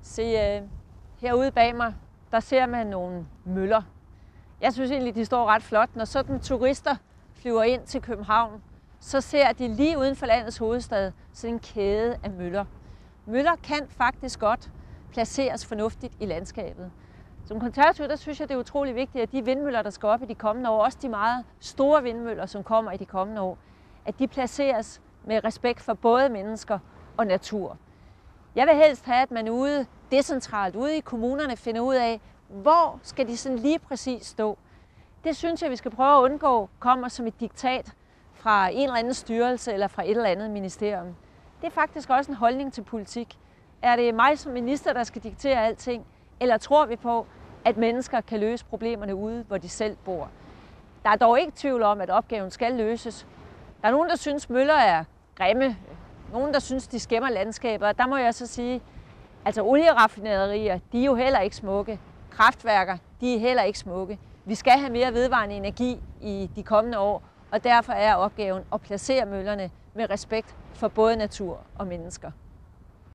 Se, herude bag mig, der ser man nogle møller. Jeg synes egentlig, de står ret flot. Når sådan turister flyver ind til København, så ser de lige uden for landets hovedstad sådan en kæde af møller. Møller kan faktisk godt placeres fornuftigt i landskabet. Som konservativ, der synes jeg, det er utrolig vigtigt, at de vindmøller, der skal op i de kommende år, også de meget store vindmøller, som kommer i de kommende år, at de placeres med respekt for både mennesker og natur. Jeg vil helst have, at man ude decentralt, ude i kommunerne, finder ud af, hvor skal de sådan lige præcis stå. Det synes jeg, vi skal prøve at undgå, kommer som et diktat fra en eller anden styrelse eller fra et eller andet ministerium. Det er faktisk også en holdning til politik. Er det mig som minister, der skal diktere alting, eller tror vi på, at mennesker kan løse problemerne ude, hvor de selv bor? Der er dog ikke tvivl om, at opgaven skal løses. Der er nogen, der synes, møller er grimme. Nogen, der synes, de skæmmer landskaber. Der må jeg så sige, altså olieraffinaderier, de er jo heller ikke smukke. Kraftværker, de er heller ikke smukke. Vi skal have mere vedvarende energi i de kommende år, og derfor er opgaven at placere møllerne med respekt for både natur og mennesker.